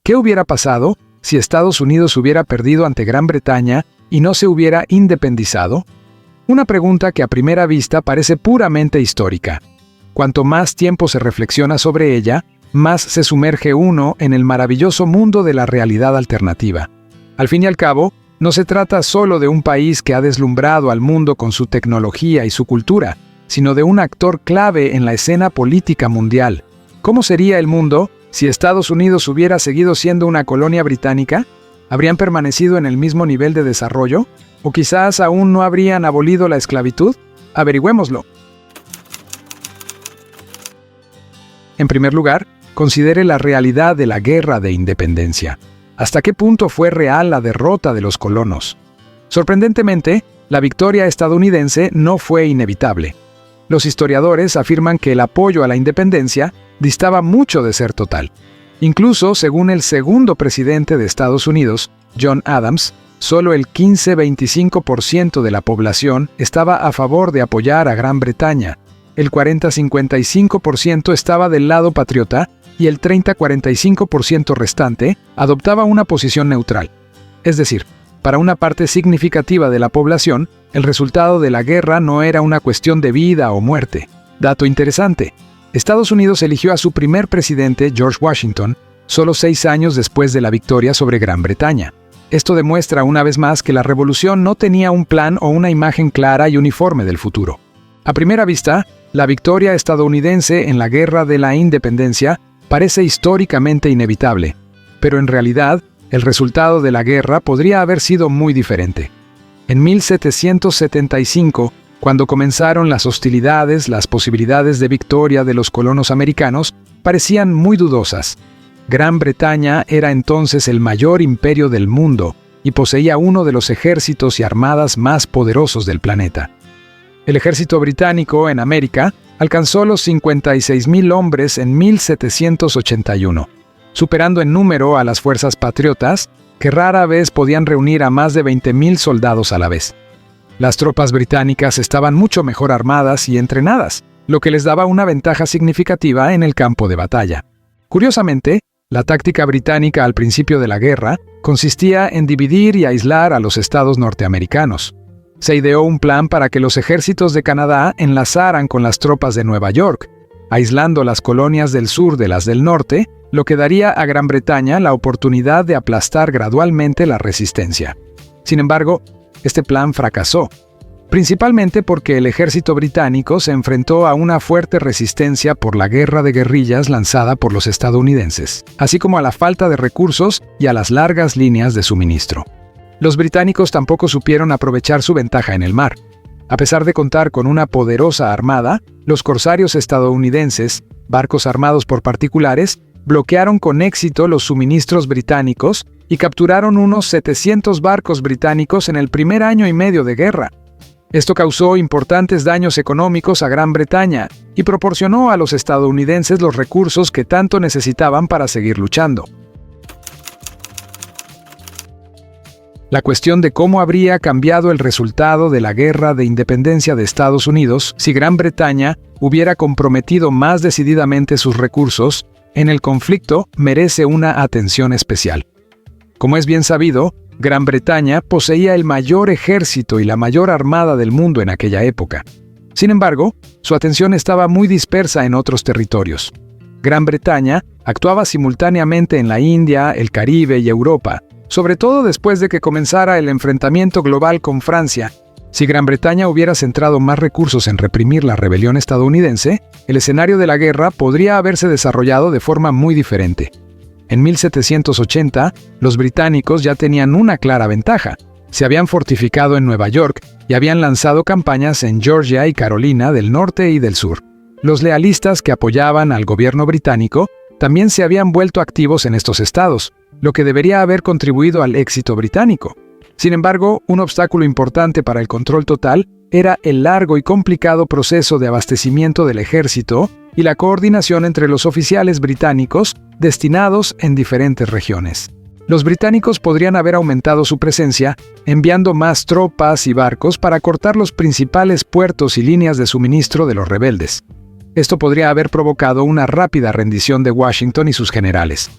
¿Qué hubiera pasado si Estados Unidos hubiera perdido ante Gran Bretaña y no se hubiera independizado? Una pregunta que a primera vista parece puramente histórica. Cuanto más tiempo se reflexiona sobre ella, más se sumerge uno en el maravilloso mundo de la realidad alternativa. Al fin y al cabo, no se trata solo de un país que ha deslumbrado al mundo con su tecnología y su cultura, sino de un actor clave en la escena política mundial. ¿Cómo sería el mundo si Estados Unidos hubiera seguido siendo una colonia británica? ¿Habrían permanecido en el mismo nivel de desarrollo? ¿O quizás aún no habrían abolido la esclavitud? Averigüémoslo. En primer lugar, considere la realidad de la Guerra de Independencia. ¿Hasta qué punto fue real la derrota de los colonos? Sorprendentemente, la victoria estadounidense no fue inevitable. Los historiadores afirman que el apoyo a la independencia distaba mucho de ser total. Incluso, según el segundo presidente de Estados Unidos, John Adams, solo el 15-25% de la población estaba a favor de apoyar a Gran Bretaña, el 40-55% estaba del lado patriota y el 30-45% restante adoptaba una posición neutral. Es decir, para una parte significativa de la población, el resultado de la guerra no era una cuestión de vida o muerte. Dato interesante: Estados Unidos eligió a su primer presidente, George Washington, solo 6 años después de la victoria sobre Gran Bretaña. Esto demuestra una vez más que la revolución no tenía un plan o una imagen clara y uniforme del futuro. A primera vista, la victoria estadounidense en la Guerra de la Independencia parece históricamente inevitable, pero en realidad, el resultado de la guerra podría haber sido muy diferente. En 1775, cuando comenzaron las hostilidades, las posibilidades de victoria de los colonos americanos parecían muy dudosas. Gran Bretaña era entonces el mayor imperio del mundo y poseía uno de los ejércitos y armadas más poderosos del planeta. El ejército británico en América alcanzó los 56,000 hombres en 1781, superando en número a las fuerzas patriotas, que rara vez podían reunir a más de 20,000 soldados a la vez. Las tropas británicas estaban mucho mejor armadas y entrenadas, lo que les daba una ventaja significativa en el campo de batalla. Curiosamente, la táctica británica al principio de la guerra consistía en dividir y aislar a los estados norteamericanos. Se ideó un plan para que los ejércitos de Canadá enlazaran con las tropas de Nueva York, aislando las colonias del sur de las del norte, lo que daría a Gran Bretaña la oportunidad de aplastar gradualmente la resistencia. Sin embargo, este plan fracasó, principalmente porque el ejército británico se enfrentó a una fuerte resistencia por la guerra de guerrillas lanzada por los estadounidenses, así como a la falta de recursos y a las largas líneas de suministro. Los británicos tampoco supieron aprovechar su ventaja en el mar. A pesar de contar con una poderosa armada, los corsarios estadounidenses, barcos armados por particulares, bloquearon con éxito los suministros británicos y capturaron unos 700 barcos británicos en el primer año y medio de guerra. Esto causó importantes daños económicos a Gran Bretaña y proporcionó a los estadounidenses los recursos que tanto necesitaban para seguir luchando. La cuestión de cómo habría cambiado el resultado de la Guerra de Independencia de Estados Unidos si Gran Bretaña hubiera comprometido más decididamente sus recursos en el conflicto merece una atención especial. Como es bien sabido, Gran Bretaña poseía el mayor ejército y la mayor armada del mundo en aquella época. Sin embargo, su atención estaba muy dispersa en otros territorios. Gran Bretaña actuaba simultáneamente en la India, el Caribe y Europa, sobre todo después de que comenzara el enfrentamiento global con Francia. Si Gran Bretaña hubiera centrado más recursos en reprimir la rebelión estadounidense, el escenario de la guerra podría haberse desarrollado de forma muy diferente. En 1780, los británicos ya tenían una clara ventaja. Se habían fortificado en Nueva York y habían lanzado campañas en Georgia y Carolina del Norte y del Sur. Los lealistas que apoyaban al gobierno británico también se habían vuelto activos en estos estados, lo que debería haber contribuido al éxito británico. Sin embargo, un obstáculo importante para el control total era el largo y complicado proceso de abastecimiento del ejército y la coordinación entre los oficiales británicos destinados en diferentes regiones. Los británicos podrían haber aumentado su presencia enviando más tropas y barcos para cortar los principales puertos y líneas de suministro de los rebeldes. Esto podría haber provocado una rápida rendición de Washington y sus generales.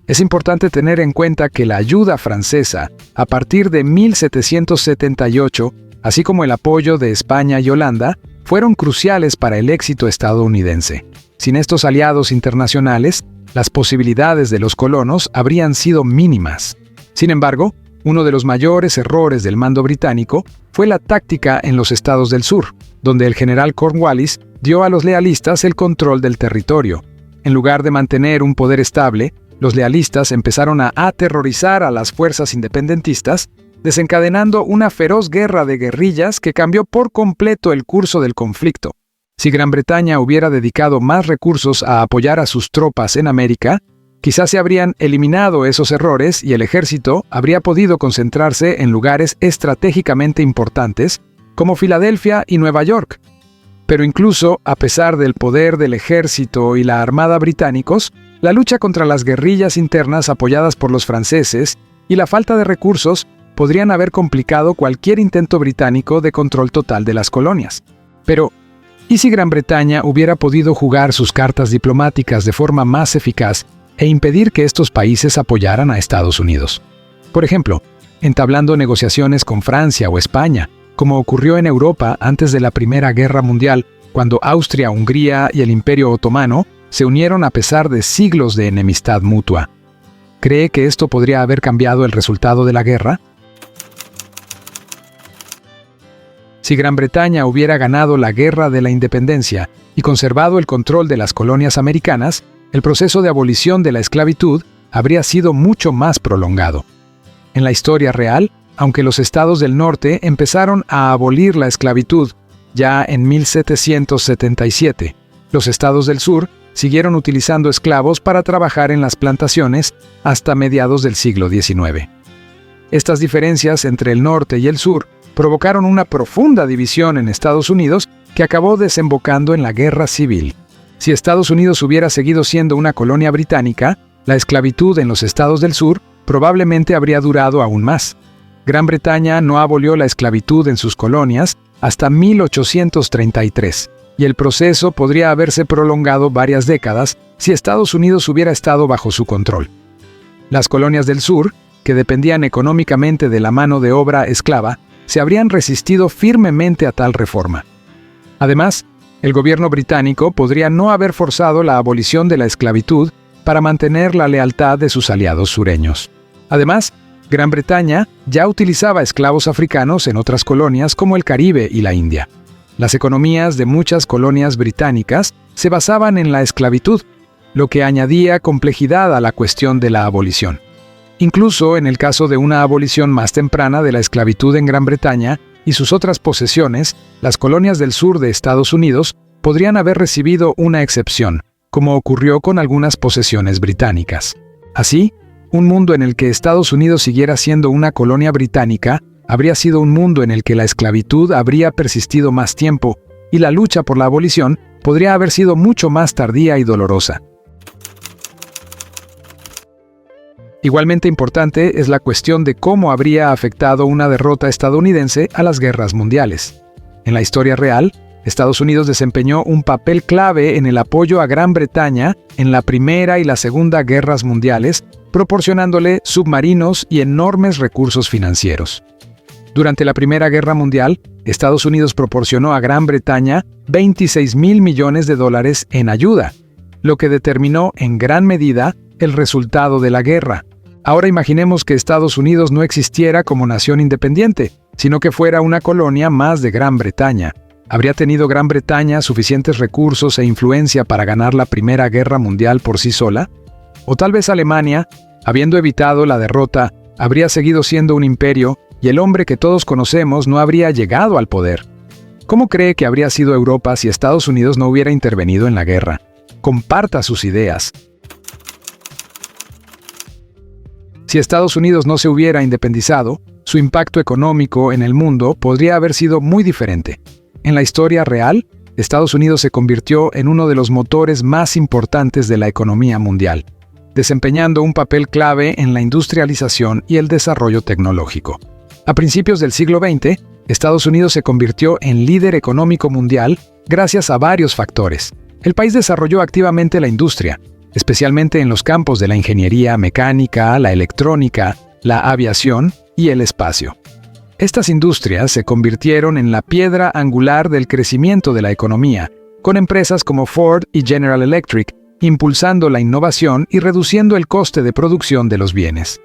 Es importante tener en cuenta que la ayuda francesa, a partir de 1778, así como el apoyo de España y Holanda, fueron cruciales para el éxito estadounidense. Sin estos aliados internacionales, las posibilidades de los colonos habrían sido mínimas. Sin embargo, uno de los mayores errores del mando británico fue la táctica en los estados del sur, donde el general Cornwallis dio a los lealistas el control del territorio. En lugar de mantener un poder estable, los lealistas empezaron a aterrorizar a las fuerzas independentistas, desencadenando una feroz guerra de guerrillas que cambió por completo el curso del conflicto. Si Gran Bretaña hubiera dedicado más recursos a apoyar a sus tropas en América, quizás se habrían eliminado esos errores y el ejército habría podido concentrarse en lugares estratégicamente importantes como Filadelfia y Nueva York. Pero incluso a pesar del poder del ejército y la armada británicos, la lucha contra las guerrillas internas apoyadas por los franceses y la falta de recursos podrían haber complicado cualquier intento británico de control total de las colonias. Pero, ¿y si Gran Bretaña hubiera podido jugar sus cartas diplomáticas de forma más eficaz e impedir que estos países apoyaran a Estados Unidos? Por ejemplo, entablando negociaciones con Francia o España, como ocurrió en Europa antes de la Primera Guerra Mundial, cuando Austria, Hungría y el Imperio Otomano se unieron a pesar de siglos de enemistad mutua. ¿Cree que esto podría haber cambiado el resultado de la guerra? Si Gran Bretaña hubiera ganado la Guerra de la Independencia y conservado el control de las colonias americanas, el proceso de abolición de la esclavitud habría sido mucho más prolongado. En la historia real, aunque los estados del norte empezaron a abolir la esclavitud ya en 1777, los estados del sur siguieron utilizando esclavos para trabajar en las plantaciones hasta mediados del siglo XIX. Estas diferencias entre el norte y el sur provocaron una profunda división en Estados Unidos que acabó desembocando en la Guerra Civil. Si Estados Unidos hubiera seguido siendo una colonia británica, la esclavitud en los estados del sur probablemente habría durado aún más. Gran Bretaña no abolió la esclavitud en sus colonias hasta 1833, y el proceso podría haberse prolongado varias décadas si Estados Unidos hubiera estado bajo su control. Las colonias del sur, que dependían económicamente de la mano de obra esclava, se habrían resistido firmemente a tal reforma. Además, el gobierno británico podría no haber forzado la abolición de la esclavitud para mantener la lealtad de sus aliados sureños. Además, Gran Bretaña ya utilizaba esclavos africanos en otras colonias como el Caribe y la India. Las economías de muchas colonias británicas se basaban en la esclavitud, lo que añadía complejidad a la cuestión de la abolición. Incluso en el caso de una abolición más temprana de la esclavitud en Gran Bretaña y sus otras posesiones, las colonias del sur de Estados Unidos podrían haber recibido una excepción, como ocurrió con algunas posesiones británicas. Así, un mundo en el que Estados Unidos siguiera siendo una colonia británica habría sido un mundo en el que la esclavitud habría persistido más tiempo y la lucha por la abolición podría haber sido mucho más tardía y dolorosa. Igualmente importante es la cuestión de cómo habría afectado una derrota estadounidense a las guerras mundiales. En la historia real, Estados Unidos desempeñó un papel clave en el apoyo a Gran Bretaña en la Primera y la Segunda Guerras Mundiales, proporcionándole submarinos y enormes recursos financieros. Durante la Primera Guerra Mundial, Estados Unidos proporcionó a Gran Bretaña $26,000 millones en ayuda, lo que determinó en gran medida el resultado de la guerra. Ahora imaginemos que Estados Unidos no existiera como nación independiente, sino que fuera una colonia más de Gran Bretaña. ¿Habría tenido Gran Bretaña suficientes recursos e influencia para ganar la Primera Guerra Mundial por sí sola? O tal vez Alemania, habiendo evitado la derrota, habría seguido siendo un imperio y el hombre que todos conocemos no habría llegado al poder. ¿Cómo cree que habría sido Europa si Estados Unidos no hubiera intervenido en la guerra? Comparta sus ideas. Si Estados Unidos no se hubiera independizado, su impacto económico en el mundo podría haber sido muy diferente. En la historia real, Estados Unidos se convirtió en uno de los motores más importantes de la economía mundial, desempeñando un papel clave en la industrialización y el desarrollo tecnológico. A principios del siglo XX, Estados Unidos se convirtió en líder económico mundial gracias a varios factores. El país desarrolló activamente la industria, especialmente en los campos de la ingeniería mecánica, la electrónica, la aviación y el espacio. Estas industrias se convirtieron en la piedra angular del crecimiento de la economía, con empresas como Ford y General Electric impulsando la innovación y reduciendo el coste de producción de los bienes.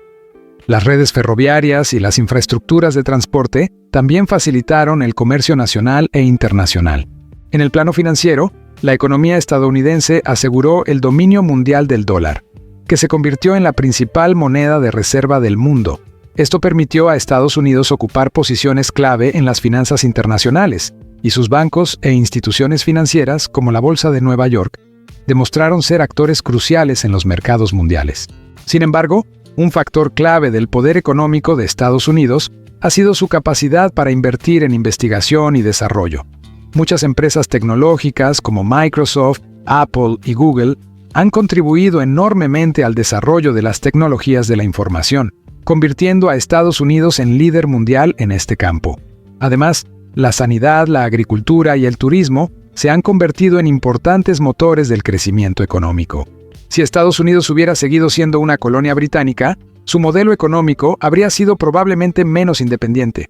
Las redes ferroviarias y las infraestructuras de transporte también facilitaron el comercio nacional e internacional. En el plano financiero, la economía estadounidense aseguró el dominio mundial del dólar, que se convirtió en la principal moneda de reserva del mundo. Esto permitió a Estados Unidos ocupar posiciones clave en las finanzas internacionales, y sus bancos e instituciones financieras, como la Bolsa de Nueva York, demostraron ser actores cruciales en los mercados mundiales. Sin embargo, un factor clave del poder económico de Estados Unidos ha sido su capacidad para invertir en investigación y desarrollo. Muchas empresas tecnológicas como Microsoft, Apple y Google han contribuido enormemente al desarrollo de las tecnologías de la información, convirtiendo a Estados Unidos en líder mundial en este campo. Además, la sanidad, la agricultura y el turismo se han convertido en importantes motores del crecimiento económico. Si Estados Unidos hubiera seguido siendo una colonia británica, su modelo económico habría sido probablemente menos independiente.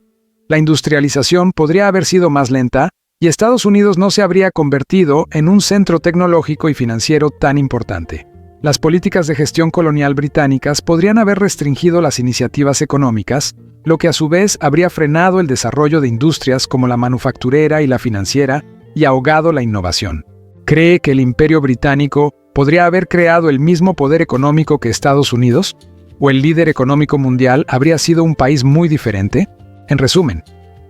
La industrialización podría haber sido más lenta y Estados Unidos no se habría convertido en un centro tecnológico y financiero tan importante. Las políticas de gestión colonial británicas podrían haber restringido las iniciativas económicas, lo que a su vez habría frenado el desarrollo de industrias como la manufacturera y la financiera y ahogado la innovación. ¿Cree que el Imperio Británico podría haber creado el mismo poder económico que Estados Unidos? ¿O el líder económico mundial habría sido un país muy diferente? En resumen,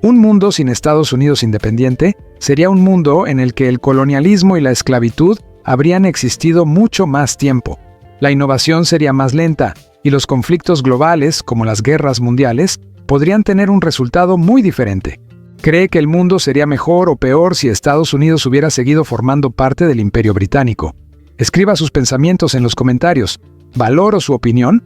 un mundo sin Estados Unidos independiente sería un mundo en el que el colonialismo y la esclavitud habrían existido mucho más tiempo. La innovación sería más lenta y los conflictos globales, como las guerras mundiales, podrían tener un resultado muy diferente. ¿Cree que el mundo sería mejor o peor si Estados Unidos hubiera seguido formando parte del Imperio Británico? Escriba sus pensamientos en los comentarios. Valoro su opinión